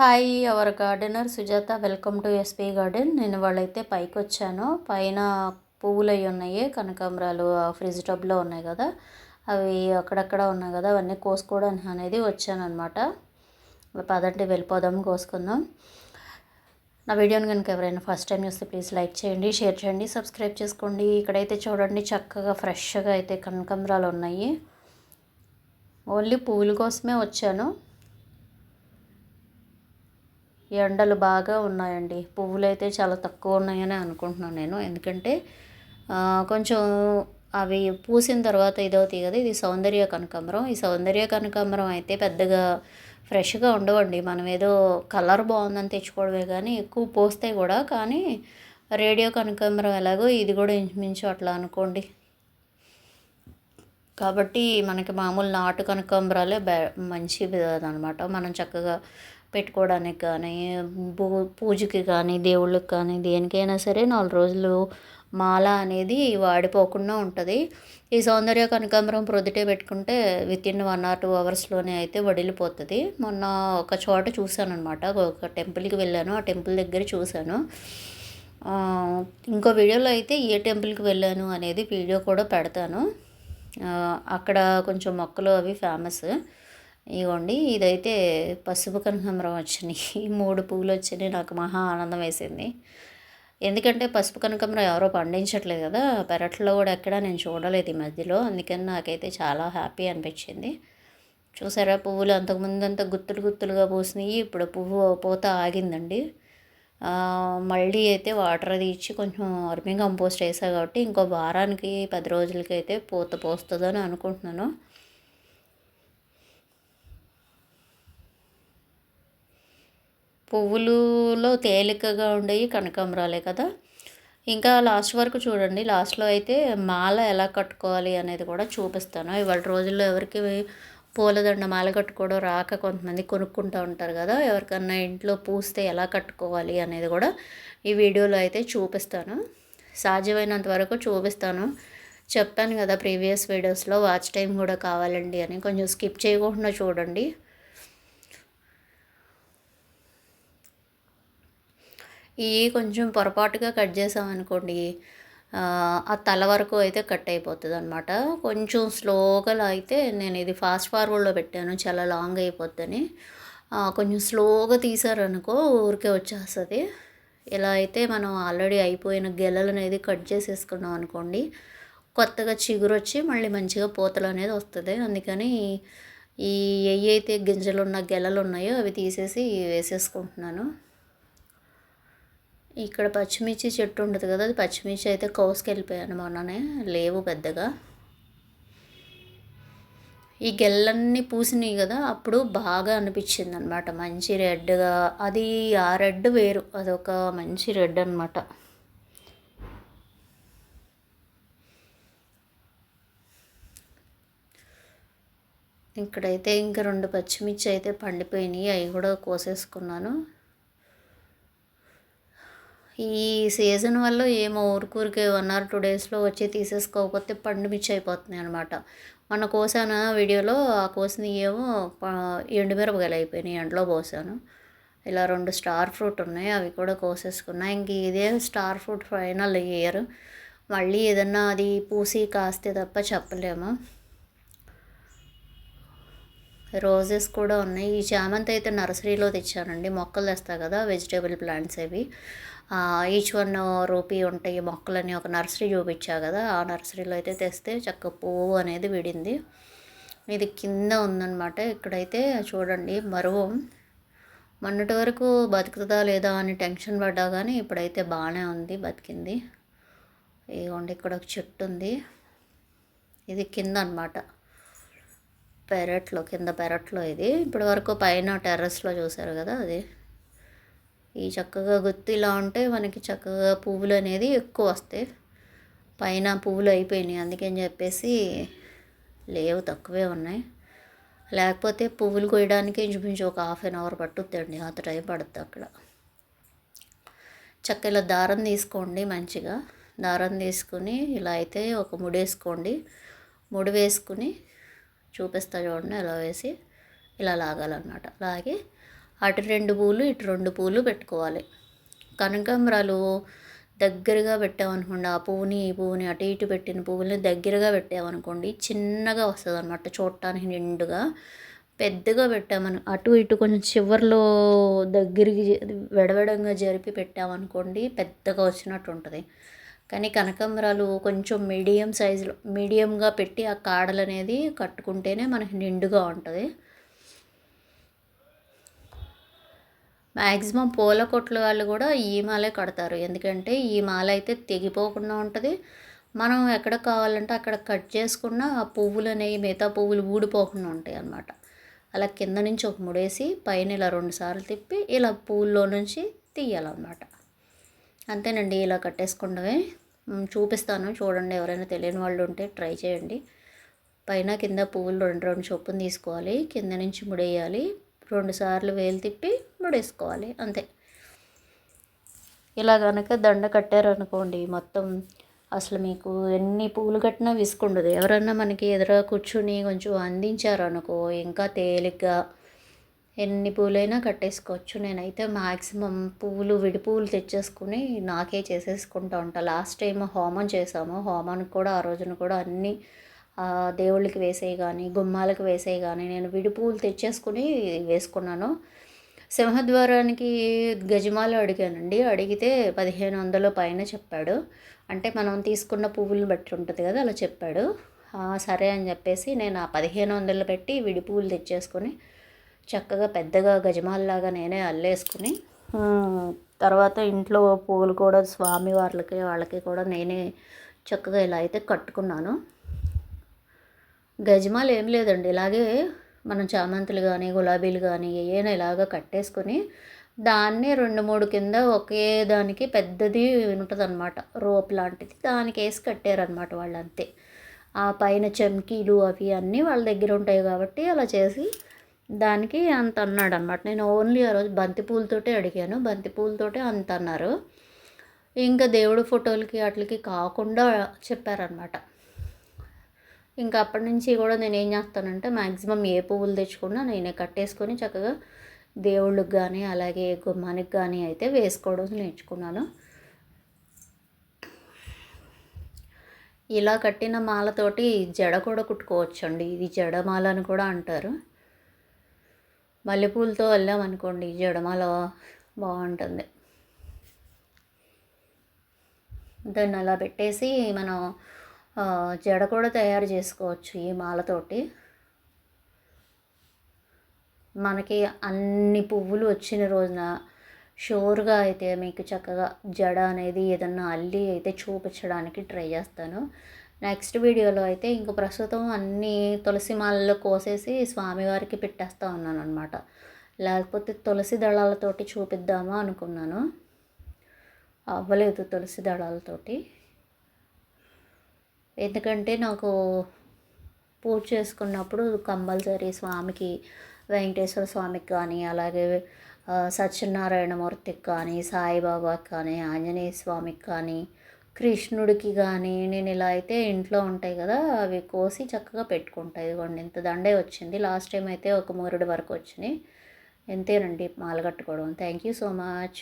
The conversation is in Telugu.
Hi hour gardener Sujatha, welcome to SP garden. నేను వాళ్ళైతే పైకి వచ్చాను. పైన పువ్వులు అవి ఉన్నాయి, కనకాంబరాలు ఫ్రిడ్జ్ టబ్లో ఉన్నాయి కదా, అవి అక్కడక్కడ ఉన్నాయి కదా, అవన్నీ కోసుకోవడానికి అనేది వచ్చాను అనమాట. పదండి వెళ్ళిపోదాం, కోసుకుందాం. నా వీడియోని కనుక ఎవరైనా ఫస్ట్ టైం చూస్తే ప్లీజ్ లైక్ చేయండి, షేర్ చేయండి, సబ్స్క్రైబ్ చేసుకోండి. ఇక్కడైతే చూడండి, చక్కగా ఫ్రెష్గా అయితే కనకాంబరాలు ఉన్నాయి. ఓన్లీ పువ్వుల కోసమే వచ్చాను. ఎండలు బాగా ఉన్నాయండి. పువ్వులు అయితే చాలా తక్కువ ఉన్నాయని అనుకుంటున్నాను నేను. ఎందుకంటే కొంచెం అవి పూసిన తర్వాత ఇదవుతాయి కదా. ఇది సౌందర్య కనకాంబరం. ఈ సౌందర్య కనకాంబరం అయితే పెద్దగా ఫ్రెష్గా ఉండవండి. మనం ఏదో కలర్ బాగుందని తెచ్చుకోవడమే కానీ ఎక్కువ పోస్తాయి కూడా. కానీ రేడియో కనకాంబరం ఎలాగో ఇది కూడా ఇంచుమించు అట్లా అనుకోండి. కాబట్టి మనకి మామూలు నాటు కనకాంబరాలే మంచిది అనమాట. మనం చక్కగా పెట్టుకోవడానికి కానీ, పూజకి కానీ, దేవుళ్ళకి కానీ, దేనికైనా సరే 4 రోజులు మాల అనేది వాడిపోకుండా ఉంటుంది. ఈ సౌందర్య కనకాంబరం ప్రొద్దుటే పెట్టుకుంటే వితిన్ 1 or 2 అవర్స్లోనే అయితే వడిలిపోతుంది. మొన్న ఒక చోట చూశాను అనమాట. ఒక టెంపుల్కి వెళ్ళాను. ఆ టెంపుల్ దగ్గర చూశాను. ఇంకో వీడియోలో అయితే ఏ టెంపుల్కి వెళ్ళాను అనేది వీడియో కూడా పెడతాను. అక్కడ కొంచెం మొక్కలు అవి ఫేమస్. ఇగోండి, ఇదైతే పసుపు కనకాంబరం వచ్చినాయి. 3 పువ్వులు వచ్చినాయి. నాకు మహా ఆనందం వేసింది. ఎందుకంటే పసుపు కనకాంబరం ఎవరో పండించట్లేదు కదా, పెరట్లో కూడా ఎక్కడా నేను చూడలేదు ఈ మధ్యలో. అందుకని నాకైతే చాలా హ్యాపీ అనిపించింది. చూసారా, పువ్వులు అంతకుముందు అంతా గుత్తులు గుత్తులుగా పూసినాయి. ఇప్పుడు పువ్వు పూత ఆగిందండి. మళ్ళీ అయితే వాటర్ అది ఇచ్చి కొంచెం వర్మింగ్ కంపోస్ట్ వేసా కాబట్టి ఇంకో వారానికి 10 రోజులకి అయితే పూత పోస్తుందని అనుకుంటున్నాను. పువ్వులలో తేలికగా ఉండేవి కనకాంబరాలే కదా. ఇంకా లాస్ట్ వరకు చూడండి. లాస్ట్లో అయితే మాల ఎలా కట్టుకోవాలి అనేది కూడా చూపిస్తాను. ఇవాళ రోజుల్లో ఎవరికి పూలదండ మాల కట్టుకోవడం రాక కొంతమంది కొనుక్కుంటూ ఉంటారు కదా. ఎవరికన్నా ఇంట్లో పూస్తే ఎలా కట్టుకోవాలి అనేది కూడా ఈ వీడియోలో అయితే చూపిస్తాను. సాధ్యమైనంత వరకు చూపిస్తాను. చెప్పాను కదా ప్రీవియస్ వీడియోస్లో వాచ్ టైం కూడా కావాలండి అని. కొంచెం స్కిప్ చేయకుండా చూడండి. ఇవి కొంచెం పొరపాటుగా కట్ చేసామనుకోండి, ఆ తల వరకు అయితే కట్ అయిపోతుంది అనమాట. కొంచెం స్లోగా అయితే నేను ఇది ఫాస్ట్ ఫార్వర్డ్లో పెట్టాను, చాలా లాంగ్ అయిపోద్దని. కొంచెం స్లోగా తీసారనుకో ఊరికే వచ్చేస్తుంది. ఇలా అయితే మనం ఆల్రెడీ అయిపోయిన గెలలు అనేది కట్ చేసేసుకున్నాం అనుకోండి, కొత్తగా చిగురు వచ్చి మళ్ళీ మంచిగా పూతలు అనేది వస్తుంది. అందుకని ఈ అయితే గింజలు ఉన్న గెలలు ఉన్నాయో అవి తీసేసి వేసేసుకుంటున్నాను. ఇక్కడ పచ్చిమిర్చి చెట్టు ఉంటుంది కదా, అది పచ్చిమిర్చి అయితే కోసుకెళ్ళిపోయాను మొన్ననే, లేవు పెద్దగా. ఈ గెల్లన్నీ పూసినాయి కదా, అప్పుడు బాగా అనిపించింది అనమాట. మంచి రెడ్గా, అది ఆ రెడ్ వేరు, అదొక మంచి రెడ్ అనమాట. ఇక్కడైతే ఇంకా 2 పచ్చిమిర్చి అయితే పండిపోయినాయి, అవి కూడా కోసేసుకున్నాను. ఈ సీజన్ వల్ల ఏమో ఊరికూరికే 1 or 2 డేస్లో వచ్చి తీసేసుకోకపోతే పండుమిర్చి అయిపోతున్నాయి అనమాట. మొన్న కోసాను వీడియోలో, ఆ కోసినవి ఏమో ఎండుమిరపకాయలు అయిపోయినాయి, ఎండలో పోసాను. ఇలా 2 స్టార్ ఫ్రూట్ ఉన్నాయి, అవి కూడా కోసేసుకున్నా. ఇంక ఇదే స్టార్ ఫ్రూట్ ఫైనల్ ఇయర్. మళ్ళీ ఏదన్నా అది పూసి కాస్తే తప్ప చెప్పలేము. రోజెస్ కూడా ఉన్నాయి. ఈ చామంతి అయితే నర్సరీలో తెచ్చానండి. మొక్కలు తెస్తా కదా, వెజిటేబుల్ ప్లాంట్స్ అవి. ఈచ్ 1 రూపీ ఉంటాయి మొక్కలని ఒక నర్సరీ చూపించా కదా, ఆ నర్సరీలో అయితే తెస్తే చక్క పువ్వు అనేది విడింది. ఇది కింద ఉందన్నమాట. ఇక్కడైతే చూడండి, మరువం మొన్నటి వరకు బతుకుతుందా లేదా అని టెన్షన్ పడ్డా కానీ ఇప్పుడైతే బాగానే ఉంది, బతికింది. ఇదిగోండి, ఇక్కడ ఒక చెట్టు ఉంది. ఇది కింద అనమాట, పెరట్లో, కింద పెరట్లో. ఇది ఇప్పటి వరకు పైన టెర్రస్లో చూసారు కదా, అది. ఈ చక్కగా గుత్తి ఇలా ఉంటే మనకి చక్కగా పువ్వులు అనేది ఎక్కువ వస్తాయి. పైన పువ్వులు అయిపోయినాయి, అందుకని చెప్పేసి లేవు, తక్కువే ఉన్నాయి. లేకపోతే పువ్వులు కొయ్యడానికి ఇంచుమించు ఒక 1/2 hour పట్టుద్దండి, అంత టైం పడుతుంది అక్కడ. చక్క ఇలా దారం తీసుకోండి, మంచిగా దారం తీసుకుని ఇలా అయితే ఒక ముడేసుకోండి. ముడి వేసుకుని చూపిస్తా చూడండి, ఇలా వేసి ఇలా లాగాలన్నమాట. లాగి అటు 2 పూలు ఇటు 2 పూలు పెట్టుకోవాలి. కనకాంబరాలు దగ్గరగా పెట్టామనుకోండి, ఆ పువ్వుని ఈ పువ్వుని అటు ఇటు పెట్టిన పువ్వుల్ని దగ్గరగా పెట్టామనుకోండి చిన్నగా వస్తుందన్నమాట చూడటానికి నిండుగా. పెద్దగా పెట్టామని అటు ఇటు కొంచెం చివర్లో దగ్గరికి వెడవెడంగా జరిపి పెట్టామనుకోండి పెద్దగా వచ్చినట్టు ఉంటుంది. కానీ కనకాంబరాలు కొంచెం మీడియం సైజులో మీడియంగా పెట్టి ఆ కాడలు అనేది కట్టుకుంటేనే మనకి నిండుగా ఉంటుంది. మ్యాక్సిమం పూల కొట్ల వాళ్ళు కూడా ఈ మాలే కడతారు. ఎందుకంటే ఈ మాల అయితే తెగిపోకుండా ఉంటుంది. మనం ఎక్కడ కావాలంటే అక్కడ కట్ చేసుకున్న ఆ పువ్వులు అనేవి మిగతా పువ్వులు ఊడిపోకుండా ఉంటాయి అన్నమాట. అలా కింద నుంచి ఒక ముడేసి పైన ఇలా 2 సార్లు తిప్పి ఇలా పువ్వుల్లో నుంచి తీయాలన్నమాట. అంతేనండి, ఇలా కట్టేసుకుండమే. చూపిస్తాను చూడండి, ఎవరైనా తెలియని వాళ్ళు ఉంటే ట్రై చేయండి. పైన కింద పువ్వులు 2 చొప్పున తీసుకోవాలి, కింద నుంచి ముడేయాలి, 2 సార్లు వేలు తిప్పి ముడేసుకోవాలి అంతే. ఇలా కనుక దండ కట్టారనుకోండి మొత్తం అసలు మీకు ఎన్ని పువ్వులు కట్టినా విసుకుండదు. ఎవరన్నా మనకి ఎదుర కూర్చుని కొంచెం అందించారనుకో ఇంకా తేలిగ్గా ఎన్ని పూలైనా కట్టేసుకోవచ్చు. నేనైతే మ్యాక్సిమం పువ్వులు విడి పువ్వులు తెచ్చేసుకుని నాకే చేసేసుకుంటూ ఉంటాను. లాస్ట్ టైం హోమం చేసాము, హోమానికి కూడా ఆ రోజున కూడా అన్నీ దేవుళ్ళకి వేసేవి కానీ గుమ్మాలకు వేసేవి కానీ నేను విడి పువ్వులు తెచ్చేసుకుని వేసుకున్నాను. సింహద్వారానికి గజమాల అడిగానండి, అడిగితే 1500 పైన చెప్పాడు. అంటే మనం తీసుకున్న పువ్వులను బట్టి ఉంటుంది కదా, అలా చెప్పాడు. సరే అని చెప్పేసి నేను ఆ 1500 పెట్టి విడి పువ్వులు తెచ్చేసుకొని చక్కగా పెద్దగా గజమాలలాగా నేనే అల్లేసుకుని తర్వాత ఇంట్లో పువ్వులు కూడా స్వామి వాళ్ళకి కూడా నేనే చక్కగా ఇలా అయితే కట్టుకున్నాను. గజమాల ఏం లేదండి, ఇలాగే మనం చామంతులు కానీ గులాబీలు కానీ ఏమైనా ఇలాగ కట్టేసుకొని దాన్నే 2-3 కింద ఒకే దానికి పెద్దది ఉంటుంది అనమాట, రోప్ లాంటిది, దానికి వేసి కట్టారనమాట వాళ్ళు అంతే. ఆ పైన చమ్కీలు అవి అన్నీ వాళ్ళ దగ్గర ఉంటాయి కాబట్టి అలా చేసి దానికి అంత అన్నాడు అనమాట. నేను ఓన్లీ ఆ రోజు బంతిపూలతోటే అడిగాను, బంతిపూలతోటే అంత అన్నారు. ఇంకా దేవుడు ఫోటోలకి వాటికి కాకుండా చెప్పారనమాట. ఇంకా అప్పటి నుంచి కూడా నేను ఏం చేస్తానంటే మ్యాక్సిమం ఏ పువ్వులు తెచ్చుకున్నా నేనే కట్టేసుకొని చక్కగా దేవుళ్ళకి కానీ అలాగే గుమ్మానికి కానీ అయితే వేసుకోవడం నేర్చుకున్నాను. ఇలా కట్టిన మాలతోటి జడ కూడా కుట్టుకోవచ్చండి, ఇది జడమాల అని కూడా అంటారు. మల్లెపూలతో వెళ్ళామనుకోండి జడమాల బాగుంటుంది. దాన్ని అలా పెట్టేసి మనం జడ కూడా తయారు చేసుకోవచ్చు ఈ మాలతోటి. మనకి అన్ని పువ్వులు వచ్చిన రోజున షూర్గా అయితే మీకు చక్కగా జడ అనేది ఏదన్నా అల్లి అయితే చూపించడానికి ట్రై చేస్తాను. నెక్స్ట్ వీడియోలో అయితే ఇంక ప్రస్తుతం అన్నీ తులసి మాలలో కోసేసి స్వామివారికి పెట్టేస్తూ ఉన్నాను అనమాట. లేకపోతే తులసి దళాలతోటి చూపిద్దామా అనుకున్నాను, అవ్వలేదు తులసి దళాలతోటి. ఎందుకంటే నాకు పూజ చేసుకున్నప్పుడు కంపల్సరీ స్వామికి వెంకటేశ్వర స్వామికి కానీ అలాగే సత్యనారాయణమూర్తికి కానీ సాయిబాబాకి కానీ ఆంజనేయ స్వామికి కానీ కృష్ణుడికి కానీ నేను ఇలా అయితే ఇంట్లో ఉంటాయి కదా అవి కోసి చక్కగా పెట్టుకుంటాయి. ఇదిగోండి ఇంత దండే వచ్చింది. లాస్ట్ టైం అయితే ఒక 3 వరకు వచ్చినాయి. ఎంతేనండి మాల కట్టుకోవడం. Thank you so much.